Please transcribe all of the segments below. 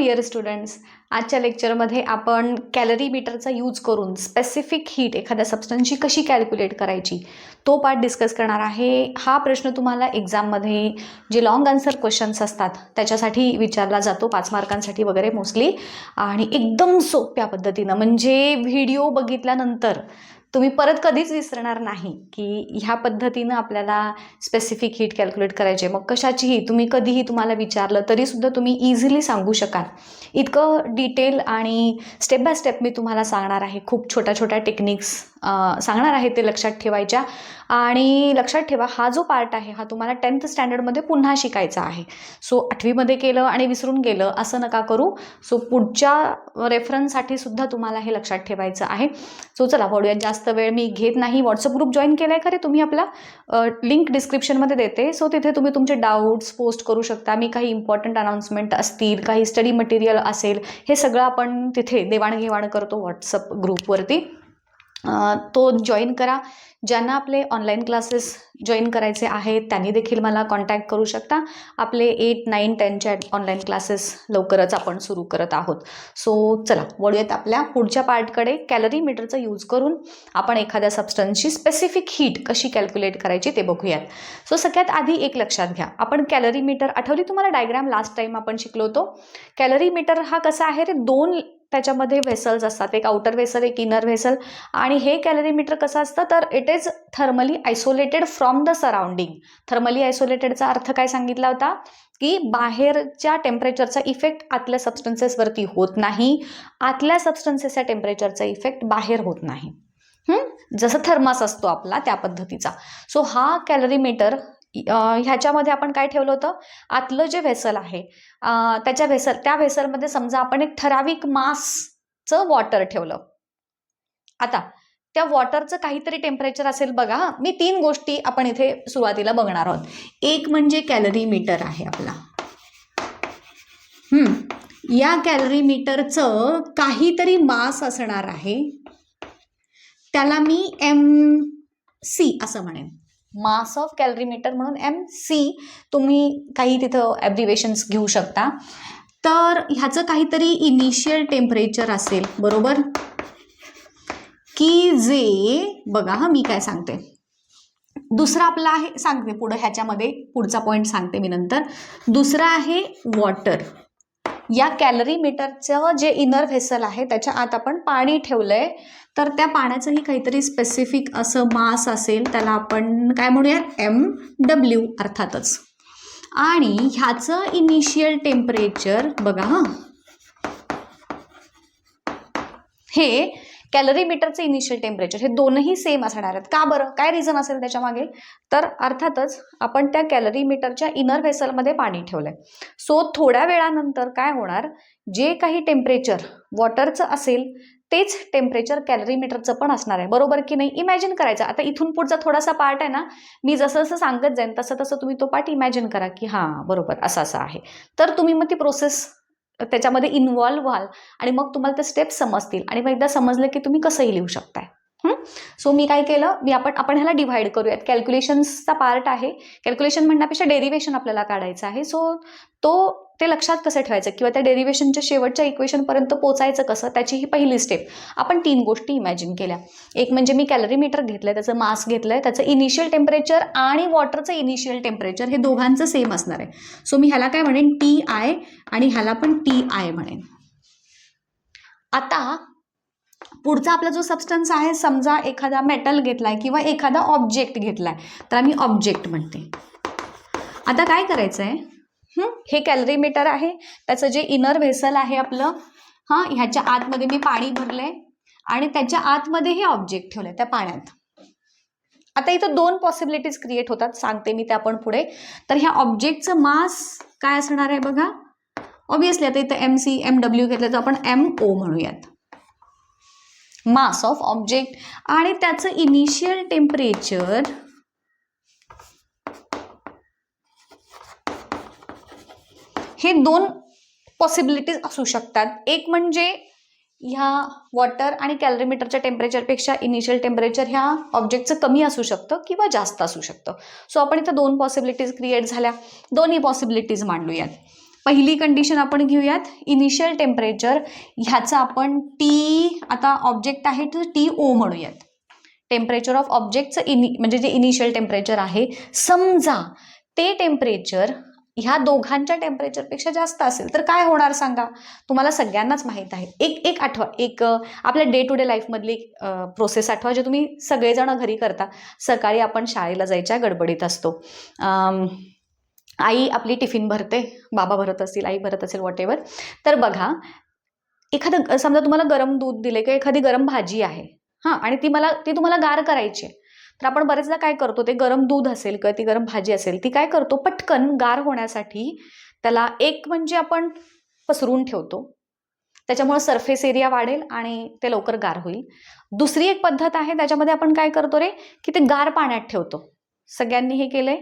Dear students, आजच्या लेक्चरमध्ये आपण कॅलरीमीटरचा यूज करून स्पेसिफिक हीट एखाद्या सबस्टन्सची कशी कॅल्क्युलेट करायची तो पार्ट डिस्कस करणार आहे. हा प्रश्न तुम्हाला एक्झाममध्ये जे लॉंग आन्सर क्वेश्चन्स असतात त्याच्यासाठी विचारला जातो, 5 मार्कांसाठी वगैरे मोस्टली, आणि एकदम सोप्या पद्धतीनं, म्हणजे व्हिडिओ बघितल्यानंतर तुम्ही परत कधीच विसरणार नाही की ह्या पद्धतीनं आपल्याला स्पेसिफिक हीट कॅल्क्युलेट करायचे. मग कशाचीही तुम्ही कधीही तुम्हाला विचारलं तरीसुद्धा तुम्ही इझिली सांगू शकाल. इतकं डिटेल आणि स्टेप बाय स्टेप मी तुम्हाला सांगणार आहे. खूप छोट्या छोट्या टेक्निक्स सांगणार आहे, ते लक्षात ठेवायच्या. आणि लक्षात ठेवा, हा जो पार्ट आहे हा तुम्हाला 10th स्टँडर्डमध्ये पुन्हा शिकायचा आहे. सो 8वीमध्ये केलं आणि विसरून गेलं असं नका करू. सो पुढच्या रेफरन्ससाठी सुद्धा तुम्हाला हे लक्षात ठेवायचं आहे. सो चला वळूयात, जास्त वेळ मी घेत नाही. व्हॉट्सअप ग्रुप जॉईन केला आहे खरे तुम्ही, आपला लिंक डिस्क्रिप्शनमध्ये देते. सो तिथे तुम्ही तुमचे डाऊट्स पोस्ट करू शकता. मी काही इम्पॉर्टंट अनाउन्समेंट असतील, काही स्टडी मटेरियल असेल, हे सगळं आपण तिथे देवाणघेवाण करतो व्हॉट्सअप ग्रुपवरती. तो जॉईन करा. ज्यांना आपले ऑनलाईन क्लासेस जॉईन करायचे आहेत त्यांनी देखील मला कॉन्टॅक्ट करू शकता. आपले 8, 9, 10च्या ऑनलाईन क्लासेस लवकरच आपण सुरू करत आहोत. सो चला वळूयात आपल्या पुढच्या पार्टकडे. कॅलरीमीटरचा यूज करून आपण एखाद्या सबस्टन्सची स्पेसिफिक हीट कशी कॅल्क्युलेट करायची ते बघूयात. सो सगळ्यात आधी एक लक्षात घ्या, आपण कॅलरीमीटर, आठवली तुम्हाला डायग्राम लास्ट टाइम आपण शिकलो होतो. कॅलरीमीटर हा कसा आहे रे, 2 त्याच्यामध्ये व्हेसल्स असतात, एक आउटर व्हेसल एक इनर व्हेसल. आणि हे कॅलरीमीटर कसं असतं तर it is thermally isolated from the surrounding. Thermally आयसोलेटेडचा अर्थ काय सांगितला होता की बाहेरच्या टेम्परेचरचा इफेक्ट आतल्या सबस्टन्सेसवरती होत नाही, आतल्या सबस्टन्सेसच्या टेम्परेचरचा इफेक्ट बाहेर होत नाही. जसं थर्मास असतो आपला त्या पद्धतीचा. सो हा कॅलरीमीटर, ह्याच्यामध्ये आपण काय ठेवलं होतं, आतलं जे व्हेसल आहे त्या व्हेसलमध्ये समजा आपण एक ठराविक मासचं वॉटर ठेवलं. आता त्या वॉटरचं काहीतरी टेम्परेचर असेल बघा. मी 3 गोष्टी आपण इथे सुरुवातीला बघणार आहोत. एक म्हणजे कॅलरीमीटर आहे आपला. या कॅलरीमीटरचं काहीतरी मास असणार आहे, त्याला मी MC असं म्हणेन. मास ऑफ कॅलरीमीटर म्हणून MC. तुम्ही काही तिथं ॲब्रिव्हेशन्स घेऊ शकता. तर ह्याचं काहीतरी इनिशियल टेम्परेचर असेल, बरोबर, की जे बघा, मी काय सांगते, दुसरा आपला आहे, सांगते पुढं ह्याच्यामध्ये पुढचा पॉईंट सांगते मी नंतर. दुसरा आहे वॉटर. या कॅलरीमीटरचं जे इनर व्हेसल आहे त्याच्या आत आपण पाणी ठेवलंय, तर त्या पाण्याचंही काहीतरी स्पेसिफिक असं मास असेल, त्याला आपण काय म्हणूया, MW अर्थातच. आणि ह्याचं इनिशियल टेम्परेचर बघा, हे कॅलरीमीटरचं इनिशियल टेम्परेचर, हे दोनही सेम असणार आहेत. का बरं, काय रिझन असेल त्याच्या मागे, तर अर्थातच आपण त्या कॅलरीमीटरच्या इनर व्हेसलमध्ये पाणी ठेवलंय. सो थोड्या वेळानंतर काय होणार, जे काही टेम्परेचर वॉटरचं असेल तेच टेम्परेचर कॅलरीमीटरचं पण असणार आहे, बरोबर की नाही. इमॅजिन करायचं. आता इथून पुढचा थोडासा पार्ट आहे ना, मी जसं जसं सांगत जाईन तसं तसं तुम्ही तो पार्ट इमॅजिन करा की हां बरोबर असं असं आहे. तर तुम्ही मग ती प्रोसेस त्याच्यामध्ये इन्व्हॉल्व्ह व्हाल आणि मग तुम्हाला ते स्टेप्स समजतील, आणि मग एकदा समजलं की तुम्ही कसंही लिहू शकताय. सो मी काय केलं, आपण ह्याला डिव्हाइड करूयात. कॅल्क्युलेशन्सचा पार्ट आहे. कॅल्क्युलेशन म्हणण्यापेक्षा डेरिव्हेशन आपल्याला काढायचं आहे. सो ते लक्षात कसं ठेवायचं किंवा त्या डेरिव्हेशनच्या शेवटच्या इक्वेशनपर्यंत पोचायचं कसं, त्याची ही पहिली स्टेप. आपण 3 गोष्टी इमॅजिन केल्या. एक म्हणजे मी कॅलरीमीटर घेतलंय, त्याचं मास घेतलंय, त्याचं इनिशियल टेम्परेचर आणि वॉटरचं इनिशियल टेम्परेचर हे दोघांचं सेम असणार आहे. सो मी ह्याला काय म्हणेन, TI, आणि ह्याला पण TI म्हणेन. आता पुढचा आपला जो सबस्टन्स आहे, समजा एखादा मेटल घेतलाय किंवा एखादा ऑब्जेक्ट घेतलाय, तर आम्ही ऑब्जेक्ट म्हणते. आता काय करायचंय, हे कॅलरीमीटर आहे, त्याचं जे इनर व्हेसल आहे आपलं, ह्याच्या आतमध्ये मी पाणी भरलंय आणि त्याच्या आतमध्ये हे ऑब्जेक्ट ठेवलंय त्या पाण्यात. आता इथं 2 पॉसिबिलिटीज क्रिएट होतात, सांगते मी त्या पण पुढे. तर ह्या ऑब्जेक्टचं मास काय असणार आहे बघा. ऑब्विसली आता इथं MC, MW घेतलं तर आपण MO म्हणूयात, मास ऑफ ऑब्जेक्ट. आणि त्याचं इनिशियल टेम्परेचर हे 2 पॉसिबिलिटीज असू शकतात. एक म्हणजे ह्या वॉटर आणि कॅलरीमीटरच्या टेम्परेचरपेक्षा इनिशियल टेम्परेचर ह्या ऑब्जेक्टचं कमी असू शकतं किंवा जास्त असू शकतं. सो आपण इथं 2 पॉसिबिलिटीज क्रिएट झाल्या, दोन्ही पॉसिबिलिटीज मांडूयात. पहिली कंडिशन आपण घेऊयात, इनिशियल टेम्परेचर. ह्याचं आपण टी, आता ऑब्जेक्ट आहे तर टी ओ म्हणूयात. टेम्परेचर ऑफ ऑब्जेक्टचं म्हणजे जे इनिशियल टेम्परेचर आहे, समजा ते टेम्परेचर ह्या दोघांच्या टेम्परेचरपेक्षा जास्त असेल तर काय होणार सांगा. तुम्हाला सगळ्यांनाच माहीत आहे. एक आठवा, एक आपल्या डे टू डे लाईफमधली प्रोसेस आठवा, जे तुम्ही सगळेजण घरी करता. सकाळी आपण शाळेला जायच्या गडबडीत असतो. आई आपली टिफिन भरते, बाबा भरत असतील, आई भरत असेल, व्हॉटेवर. तर बघा, एखादं समजा तुम्हाला गरम दूध दिले किंवा एखादी गरम भाजी आहे हां, आणि ती तुम्हाला गार करायची आहे. तर आपण बरेचदा काय करतो, ते गरम दूध असेल किंवा ती गरम भाजी असेल, ती काय करतो, पटकन गार होण्यासाठी त्याला एक म्हणजे आपण पसरून ठेवतो. त्याच्यामुळे सरफेस एरिया वाढेल आणि ते लवकर गार होईल. दुसरी एक पद्धत आहे, त्याच्यामध्ये आपण काय करतो रे, की ते गार पाण्यात ठेवतो. सगळ्यांनी हे केलंय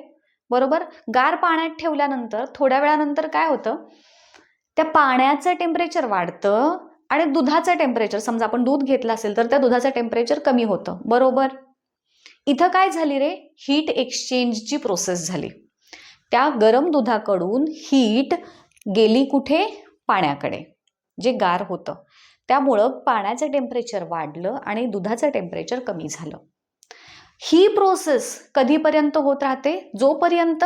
बरोबर. गार पाण्यात ठेवल्यानंतर थोड्या वेळानंतर काय होतं, त्या पाण्याचं टेम्परेचर वाढतं आणि दुधाचं टेम्परेचर, समजा आपण दूध घेतलं असेल तर त्या दुधाचं टेम्परेचर कमी होतं बरोबर. इथं काय झाली रे, हीट एक्सचेंजची प्रोसेस झाली. त्या गरम दुधाकडून हीट गेली कुठे, पाण्याकडे, जे गार होतं. त्यामुळं पाण्याचं टेम्परेचर वाढलं आणि दुधाचं टेम्परेचर कमी झालं. ही प्रोसेस कधीपर्यंत होत राहते, जोपर्यंत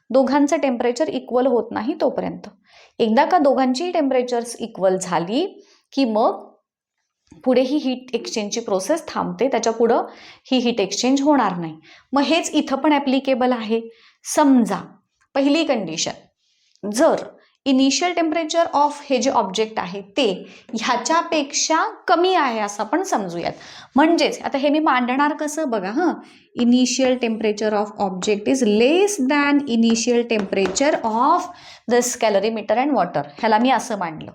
दोघांचं टेम्परेचर इक्वल होत नाही तोपर्यंत. एकदा का दोघांची टेम्परेचर्स इक्वल झाली की मग पुढे ही हीट एक्सचेंजची प्रोसेस थांबते. त्याच्या पुढं ही हीट एक्सचेंज होणार नाही. मग हेच इथं पण ॲप्लिकेबल आहे. समजा पहिली कंडिशन, जर इनिशियल टेम्परेचर ऑफ हे जे ऑब्जेक्ट आहे ते ह्याच्यापेक्षा कमी आहे असं आपण समजूयात. म्हणजेच आता हे मी मांडणार कसं बघा हां, initial temperature of object is less than initial temperature of this कॅलरीमीटर and water. ह्याला मी असं मांडलं,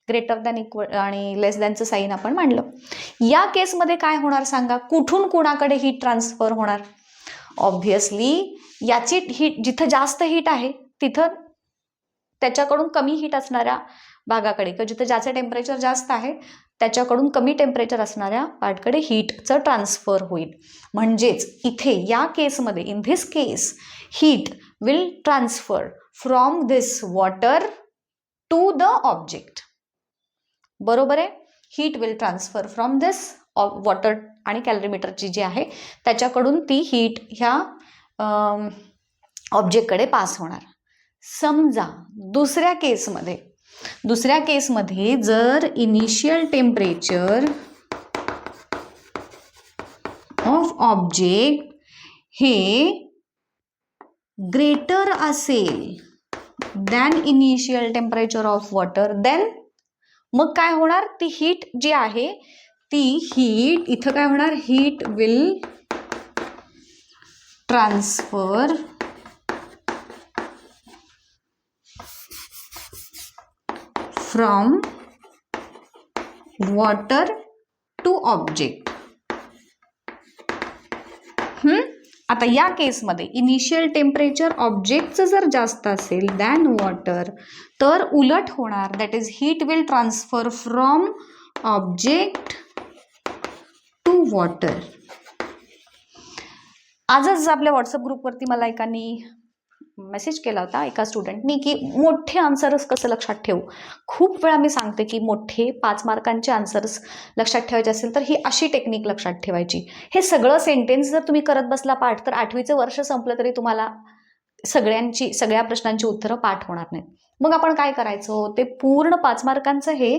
ग्रेटर दॅन इक्वल आणि लेस दॅनचं साईन आपण मांडलं. या केसमध्ये काय होणार सांगा, कुठून कुणाकडे हीट ट्रान्सफर होणार. ऑब्व्हियसली याची हीट, जिथं जास्त हीट आहे तिथं त्याच्याकडून कमी हीट असणाऱ्या भागाकडे, किंवा जिथं ज्याचं टेम्परेचर जास्त आहे त्याच्याकडून कमी टेम्परेचर असणाऱ्या पार्टकडे हीटचं ट्रान्सफर होईल. म्हणजेच इथे या केसमध्ये, in this case, heat will transfer from this water to the object. बरोबर आहे. Heat will transfer from this water आणि कॅलरीमीटरची जी आहे त्याच्याकडून ती हीट ह्या ऑब्जेक्टकडे पास होणार. समजा दुसऱ्या केसमध्ये जर इनिशियल टेम्परेचर ऑफ ऑब्जेक्ट हे ग्रेटर असेल than initial temperature of water, then मग काय होणार, ती हीट जी आहे ती हीट इथं काय होणार, heat will transfer from water to object. आता या केसमध्ये इनिशियल टेम्परेचर ऑब्जेक्टचं जर जास्त असेल दॅन वॉटर तर उलट होणार, that is heat will transfer from object to water. आजच आपल्या व्हॉट्सअप ग्रुपवरती मला एकाने मेसेज केला होता, एका स्टुडंटनी, की मोठे आन्सर्स कसं लक्षात ठेवू. खूप वेळा मी सांगते की मोठे 5 मार्कांचे आन्सर्स लक्षात ठेवायचे असेल तर ही अशी टेक्निक लक्षात ठेवायची. हे सगळं सेंटेन्स जर तुम्ही करत बसला पाठ तर 8वीचं वर्ष संपलं तरी तुम्हाला सगळ्या प्रश्नांची उत्तरं पाठ होणार नाहीत. मग आपण काय करायचं, ते पूर्ण 5 मार्कांचं हे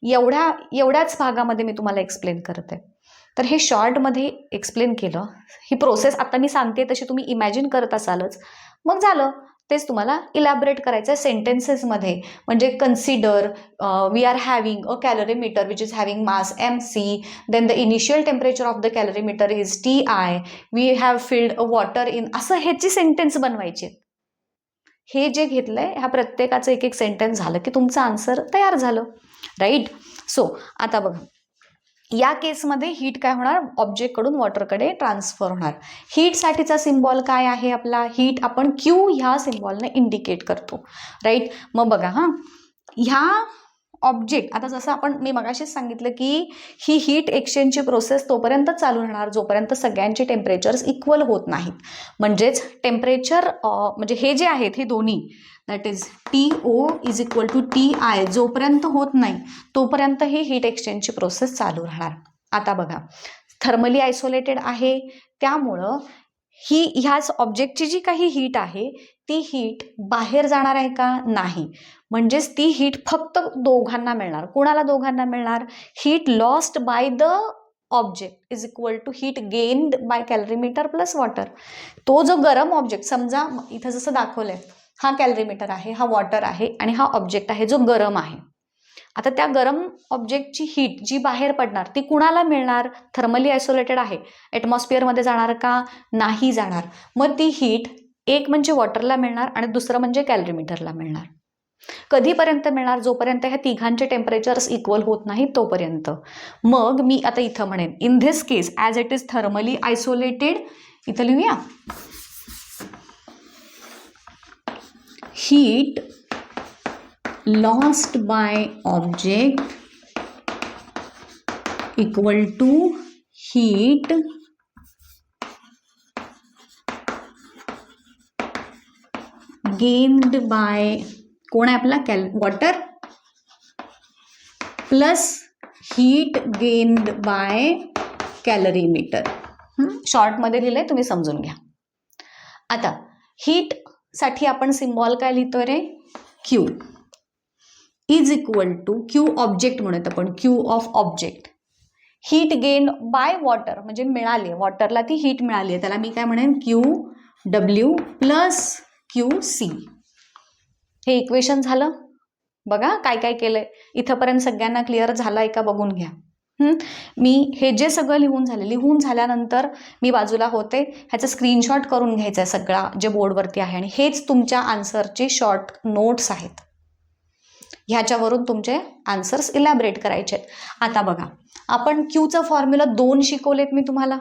एवढ्याच भागामध्ये मी तुम्हाला एक्सप्लेन करते. तर हे शॉर्टमध्ये एक्सप्लेन केलं. ही प्रोसेस आता मी सांगते तशी तुम्ही इमॅजिन करत असालच. मग झालं, तेच तुम्हाला इलॅबरेट करायचं आहे सेंटेन्सेसमध्ये. म्हणजे consider we are having a calorimeter which is having mass MC, then the initial temperature of the calorimeter is TI, we have filled a water in, असं ह्याची सेंटेन्स बनवायची. हे जे घेतलंय ह्या प्रत्येकाचं एक सेंटेन्स झालं की तुमचं आन्सर तयार झालं, राईट. सो आता बघा, या केसमध्ये हीट काय होणार, ऑब्जेक्टकडून वॉटरकडे ट्रान्सफर होणार. हीटसाठीचा सिम्बॉल काय आहे आपला, हीट आपण Q ह्या सिम्बॉलने इंडिकेट करतो, राईट. मग बघा हां, ह्या ऑब्जेक्ट, आता जसं मी मगाशीच सांगितलं की ही हीट एक्सचेंजची प्रोसेस तोपर्यंत चालू राहणार जोपर्यंत सगळ्यांचे टेम्परेचर्स इक्वल होत नाहीत. म्हणजेच टेम्परेचर म्हणजे हे जे आहेत हे दोन्ही, that is TO is equal to TI जोपर्यंत होत नाही तोपर्यंत ही हीट एक्सचेंजची प्रोसेस चालू राहणार. आता बघा, थर्मली आयसोलेटेड आहे त्यामुळं ह्याच ऑब्जेक्टची जी काही हीट आहे ती हीट बाहेर जाणार आहे का? नाही. म्हणजेच ती हीट फक्त दोघांना मिळणार. कोणाला दोघांना मिळणार? Heat lost by the object is equal to heat gained by calorimeter plus water. तो जो गरम ऑब्जेक्ट, समजा इथं जसं दाखवलंय, हा कॅलरीमीटर आहे, हा वॉटर आहे आणि हा ऑब्जेक्ट आहे जो गरम आहे. आता त्या गरम ऑब्जेक्टची हीट जी बाहेर पडणार ती कुणाला मिळणार? थर्मली आयसोलेटेड आहे, ॲटमॉस्फिअरमध्ये जाणार का? नाही जाणार. मग ती हीट एक म्हणजे वॉटरला मिळणार आणि दुसरं म्हणजे कॅलरीमीटरला मिळणार. कधीपर्यंत मिळणार? जोपर्यंत ह्या तिघांचे टेम्परेचर्स इक्वल होत नाहीत तोपर्यंत. मग मी आता इथं म्हणेन in this case as it is thermally isolated, इथं लिहूया heat lost by object equal to heat gained by कोण आहे आपला? Water plus heat gained by कॅलरीमीटर. शॉर्टमध्ये लिहिलंय, तुम्ही समजून घ्या. आता हीट साठी आपण सिम्बॉल काय लिहितोय रे? Q is equal to Q object म्हणत आपण, Q of object. Heat gain by water म्हणजे मिळाली, वॉटरला ती हीट मिळाली आहे, त्याला मी काय म्हणेन? QW plus QC. हे इक्वेशन झालं. बघा काय काय केलंय. इथंपर्यंत सगळ्यांना क्लिअर झालं आहे का? बघून घ्या. मी हे जे सगळं लिहून झाल्यानंतर मी बाजूला होते, ह्याचा स्क्रीनशॉट करून घ्यायचा आहे सगळा जे बोर्डवरती आहे, आणि हेच तुमच्या आन्सरचे शॉर्ट नोट्स आहेत. ह्याच्यावरून तुमचे आन्सर्स इलॅबरेट करायचे आहेत. आता बघा, आपण क्यूचा फॉर्म्युला 2 शिकवलेत मी तुम्हाला.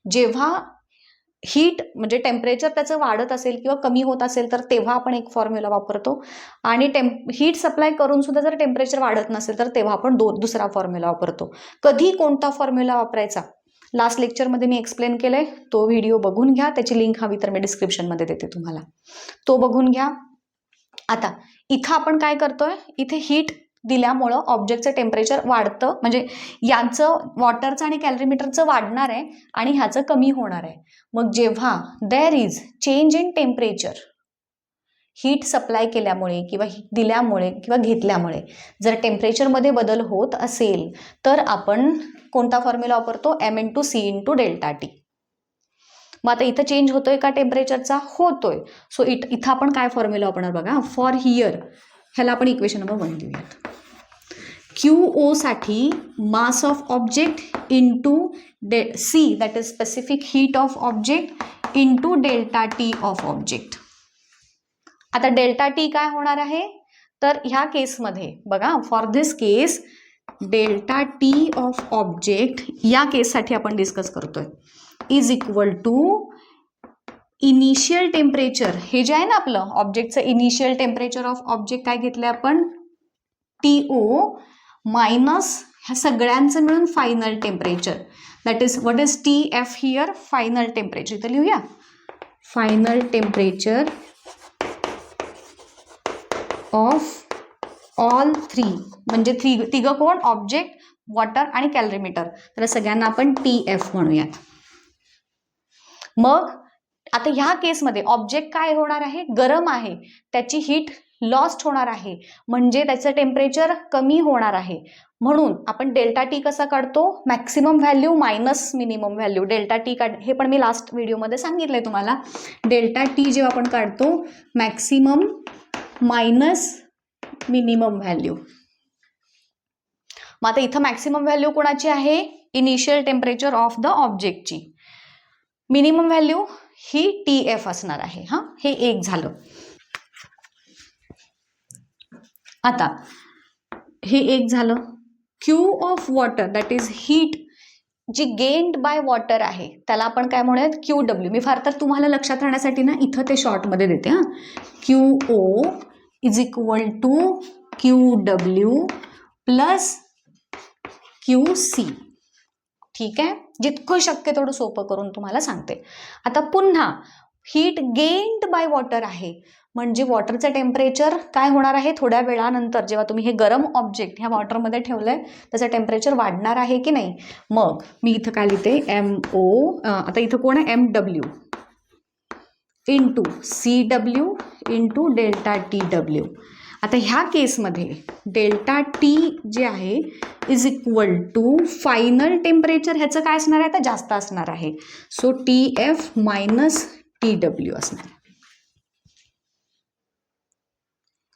जेव्हा हीट म्हणजे टेम्परेचर त्याचं वाढत असेल किंवा कमी होत असेल तर तेव्हा आपण एक फॉर्म्युला वापरतो, आणि हीट सप्लाय करून सुद्धा जर टेम्परेचर वाढत नसेल तर तेव्हा आपण दुसरा फॉर्म्युला वापरतो. कधी कोणता फॉर्म्युला वापरायचा लास्ट लेक्चरमध्ये मी एक्सप्लेन केलंय, तो व्हिडिओ बघून घ्या. त्याची लिंक हवी तर मी डिस्क्रिप्शनमध्ये देते तुम्हाला, तो बघून घ्या. आता इथं आपण काय करतोय? इथे हीट दिल्यामुळं ऑब्जेक्टचं टेम्परेचर वाढतं, म्हणजे याचं वॉटरचं आणि कॅलरीमीटरचं वाढणार आहे आणि ह्याचं कमी होणार आहे. मग जेव्हा there is change in temperature, heat supply केल्यामुळे किंवा हीट दिल्यामुळे किंवा घेतल्यामुळे जर टेम्परेचरमध्ये बदल होत असेल तर आपण कोणता फॉर्म्युला वापरतो? M×C × ΔT. मग आता इथं चेंज होतोय का टेम्परेचरचा? होतोय. सो इथं आपण काय फॉर्म्युला वापरणार बघा? फॉर हियर, ह्याला आपण इक्वेशन नंबर 1 लिहूयात. QO साठी mass of object into C that is specific heat of object into ΔT of object. आता ΔT काय होणार आहे? तर ह्या केसमध्ये बघा, for this case ΔT of object या केससाठी आपण डिस्कस करतोय, is equal to initial temperature. हे जे आहे ना आपलं ऑब्जेक्टचं इनिशियल टेम्परेचर ऑफ ऑब्जेक्ट काय घेतलंय आपण? TO मायनस ह्या सगळ्यांचं मिळून final temperature, that is what is TF here? Final temperature. इथं लिहूया फायनल टेम्परेचर ऑफ ऑल 3, म्हणजे तिघं कोण? ऑब्जेक्ट, वॉटर आणि कॅलरीमीटर. तर सगळ्यांना आपण TF म्हणूयात. मग आता ह्या केसमध्ये ऑब्जेक्ट काय होणार आहे? गरम आहे, त्याची हीट लॉस्ट होणार आहे, म्हणजे त्याचं टेम्परेचर कमी होणार आहे. म्हणून आपण ΔT कसा काढतो? Maximum value minus minimum value. ΔT हे पण मी लास्ट व्हिडिओमध्ये सांगितलंय तुम्हाला. ΔT जेव्हा आपण काढतो मॅक्सिमम मायनस मिनिमम व्हॅल्यू. मग आता इथं मॅक्सिमम व्हॅल्यू कोणाची आहे? इनिशियल टेम्परेचर ऑफ द ऑब्जेक्टची. मिनिमम व्हॅल्यू ही TF असणार आहे. हा, हे एक झालं. आता हे एक झालं. Q of water that is heat जी गेन्ड बाय वॉटर आहे त्याला आपण काय म्हणूयात? QW. मी फार तर तुम्हाला लक्षात राहण्यासाठी ना इथं ते शॉर्टमध्ये देते. हा, QO is equal to QW plus QC. ठीक आहे, जितकं शक्य तेवढं सोपं करून तुम्हाला सांगते. आता पुन्हा हीट गेन्ड बाय वॉटर आहे, म्हणजे वॉटरचं टेम्परेचर काय होणार आहे, थोड्या वेळानंतर जेव्हा तुम्ही हे गरम ऑब्जेक्ट ह्या वॉटरमध्ये ठेवलंय त्याचं टेम्परेचर वाढणार आहे की नाही. मग मी इथं काय लिहिते, आता इथं कोण आहे, MW into CW into delta TW. आता ह्या केसमध्ये डेल्टा टी जे आहे is equal to final temperature, ह्याचं काय असणार आहे, आता जास्त असणार आहे. सो TF मायनस TW असणार.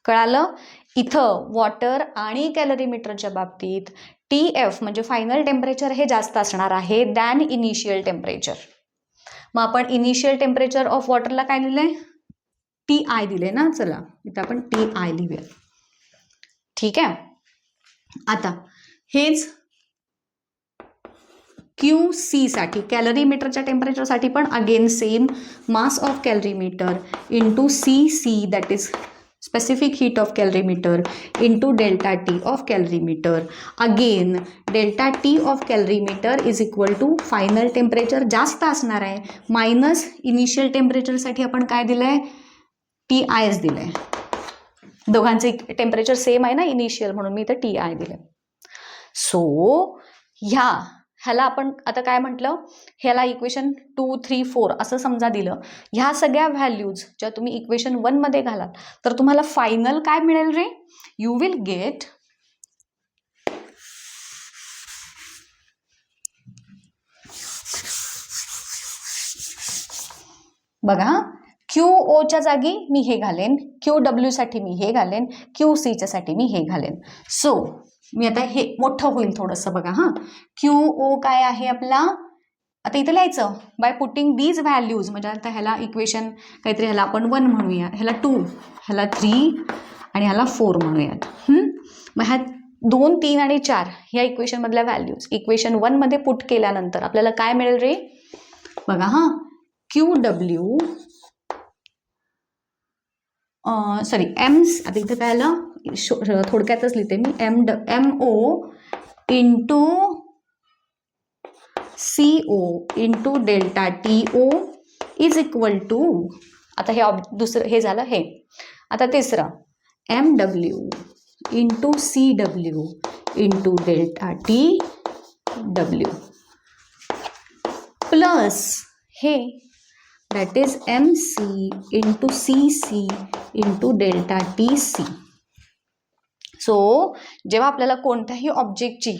कळालं. इथं वॉटर आणि कॅलरीमीटरच्या बाबतीत TF म्हणजे फायनल टेम्परेचर हे जास्त असणार आहे दॅन इनिशियल टेम्परेचर. मग आपण इनिशियल टेम्परेचर ऑफ वॉटरला काय दिलंय, TI दिले ना. चला इथं आपण TI लिहूया. ठीक आहे. आता हेच QC साठी, कॅलरीमीटरच्या टेम्परेचरसाठी पण again same, mass of calorimeter into CC that is specific heat of calorimeter into delta T of calorimeter. Again delta T of calorimeter is equal to final temperature जास्त असणार आहे मायनस इनिशियल टेम्परेचरसाठी आपण काय दिलंय, TIच दिलंय. दोघांचे टेम्परेचर सेम आहे ना इनिशियल, म्हणून मी इथं TI दिलंय. सो ह्याला आपण आता काय म्हटलं, ह्याला इक्वेशन 2, 3, 4 असं समजा दिलं. ह्या सगळ्या व्हॅल्यूज ज्या तुम्ही इक्वेशन 1 मध्ये घालाल तर तुम्हाला फायनल काय मिळेल रे, यू विल गेट बघा, QOच्या जागी मी हे घालेन, QW साठी मी हे घालेन, QCच्या साठी मी हे घालेन. सो मी आता हे मोठं होईल थोडंसं बघा. हां, QO काय आहे आपला, आता इथं लिहायचं बाय पुटिंग दीज व्हॅल्यूज, म्हणजे आता ह्याला इक्वेशन काहीतरी, ह्याला आपण 1 म्हणूया, ह्याला 2, ह्याला 3 आणि ह्याला 4 म्हणूयात. मग ह्या 2, 3 आणि 4 ह्या इक्वेशनमधल्या व्हॅल्यूज इक्वेशन 1 मध्ये पुट केल्यानंतर आपल्याला काय मिळेल रे, बघा. हां, QW सॉरी आता इथं काय आलं, थोडक्यातच लिहिते मी, MO into CO into delta TO is equal to, आता हे दुसरं हे झालं हे. आता तिसरं MW into CW into delta TW plus हे that is MC into CC into delta TC. So जेव्हा आपल्याला कोणत्याही ऑब्जेक्टची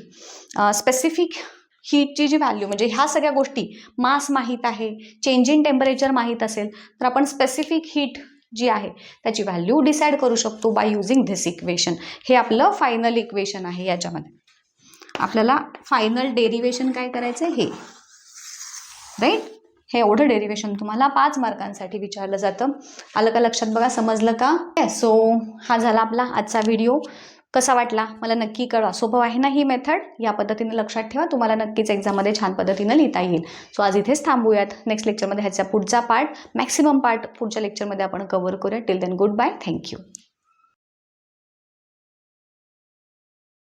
स्पेसिफिक हीटची जी व्हॅल्यू, म्हणजे ह्या सगळ्या गोष्टी, मास माहीत आहे, चेंज इन टेम्परेचर माहीत असेल तर आपण स्पेसिफिक हीट जी आहे त्याची व्हॅल्यू डिसाईड करू शकतो बाय युझिंग धिस इक्वेशन. हे आपलं फायनल इक्वेशन आहे. याच्यामध्ये आपल्याला फायनल डेरिवेशन काय करायचं आहे, हे राईट. हे एवढं डेरिवेशन तुम्हाला 5 मार्कांसाठी विचारलं जातं. आलं का लक्षात, बघा, समजलं का. सो हा झाला आपला आजचा व्हिडिओ. कसा वाटला मला नक्की कळवा. सोपं आहे ना ही मेथड, या पद्धतीने लक्षात ठेवा, तुम्हाला नक्कीच एक्झाममध्ये छान पद्धतीनं लिहिता येईल. सो आज इथेच थांबूयात. नेक्स्ट लेक्चरमध्ये ह्याचा पुढचा पार्ट, मॅक्सिमम पार्ट पुढच्या लेक्चरमध्ये आपण कव्हर करूया. Till then goodbye, thank you.